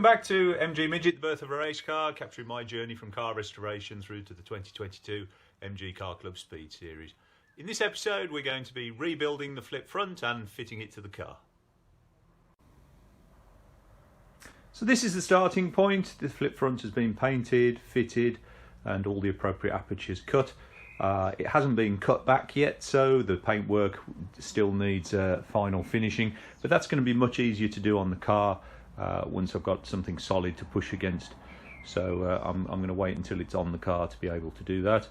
Welcome back to MG Midget, the birth of a race car, capturing my journey from car restoration through to the 2022 MG Car Club Speed Series. In this episode we're going to be rebuilding the flip front and fitting it to the car. So this is the starting point. The flip front has been painted, fitted and all the appropriate apertures cut. It hasn't been cut back yet, so the paintwork still needs final finishing, but that's going to be much easier to do on the car once I've got something solid to push against. So I'm going to wait until it's on the car to be able to do that.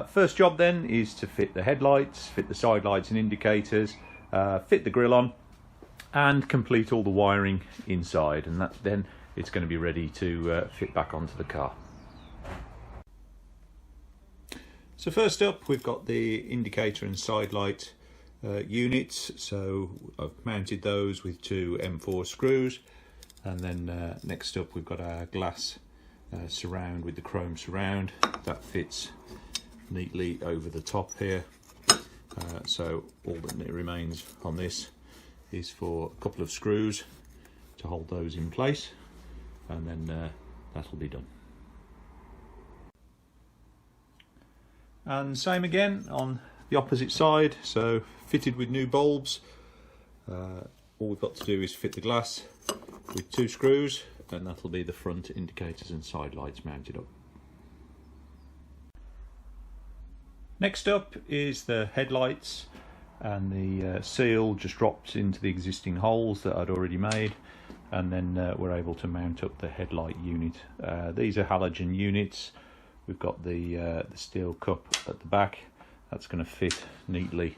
First job then is to fit the headlights, fit the side lights and indicators, fit the grille on and complete all the wiring inside, and then it's going to be ready to fit back onto the car. So first up we've got the indicator and side light units. So I've mounted those with two M4 screws, and then next up we've got our glass surround with the chrome surround that fits neatly over the top here. So all that remains on this is for a couple of screws to hold those in place, and then that'll be done. And same again on the opposite side, so fitted with new bulbs. All we've got to do is fit the glass with two screws, and that'll be the front indicators and side lights mounted up. Next up is the headlights, and the seal just drops into the existing holes that I'd already made, and then we're able to mount up the headlight unit. These are halogen units. We've got the steel cup at the back that's going to fit neatly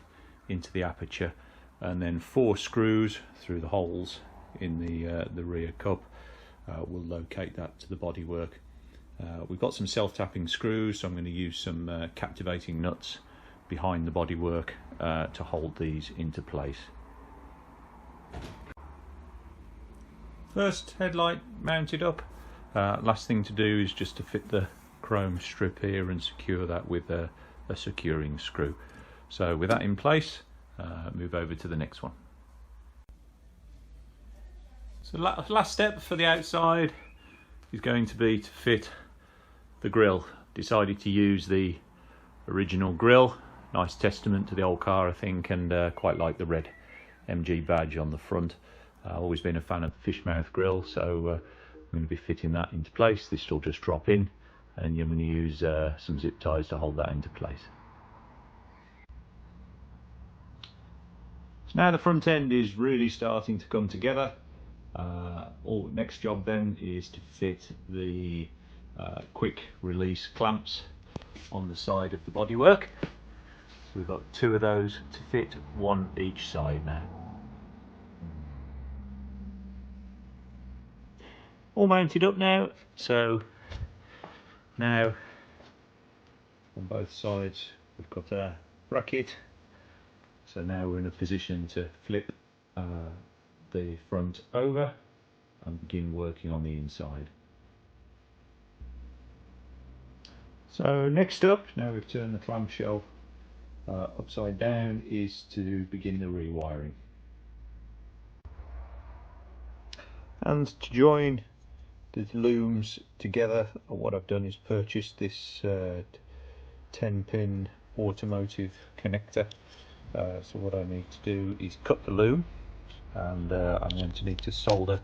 into the aperture, and then 4 screws through the holes in the rear cup will locate that to the bodywork. We've got some self-tapping screws, so I'm going to use some captivating nuts behind the bodywork to hold these into place. First headlight mounted up. Last thing to do is just to fit the chrome strip here and secure that with a securing screw. So with that in place, move over to the next one. So last step for the outside is going to be to fit the grille. Decided to use the original grille. Nice testament to the old car, I think, and quite like the red MG badge on the front. Always been a fan of the fish mouth grille, so I'm going to be fitting that into place. This will just drop in, and you're going to use some zip ties to hold that into place. So now the front end is really starting to come together. All next job then is to fit the quick release clamps on the side of the bodywork. So we've got 2 of those to fit, 1 each side now. All mounted up now, so now on both sides we've got a bracket, so now we're in a position to flip the front over and begin working on the inside. So next up, now we've turned the clamshell upside down, is to begin the rewiring. And to join the looms together, what I've done is purchased this 10-pin automotive connector. So what I need to do is cut the loom, and I'm going to need to solder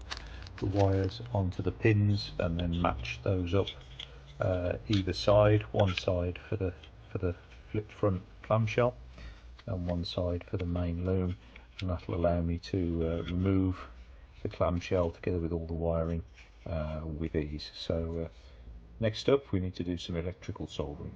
the wires onto the pins and then match those up either side. One side for the flipped front clamshell and one side for the main loom, and that will allow me to remove the clamshell together with all the wiring with ease. So next up we need to do some electrical soldering.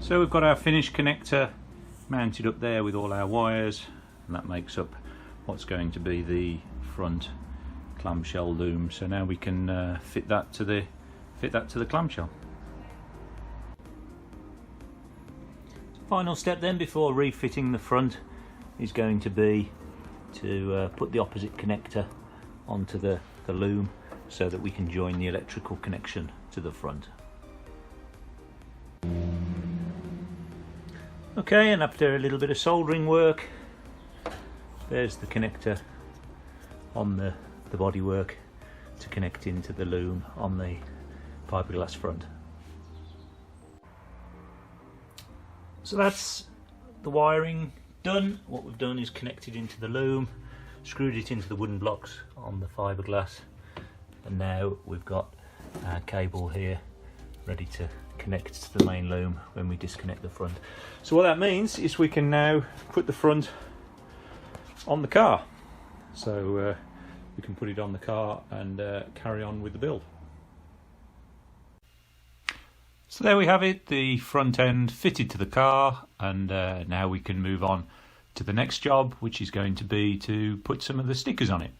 So we've got our finished connector mounted up there with all our wires, and that makes up what's going to be the front clamshell loom. So now we can fit that to the clamshell. Final step then before refitting the front is going to be to put the opposite connector onto the loom so that we can join the electrical connection to the front. Okay, and after a little bit of soldering work, there's the connector on the bodywork to connect into the loom on the fiberglass front. So that's the wiring done. What we've done is connected into the loom, screwed it into the wooden blocks on the fiberglass, and now we've got our cable here ready to connect to the main loom when we disconnect the front. So what that means is we can now put the front on the car. So we can put it on the car and carry on with the build. So there we have it, the front end fitted to the car, and now we can move on to the next job, which is going to be to put some of the stickers on it.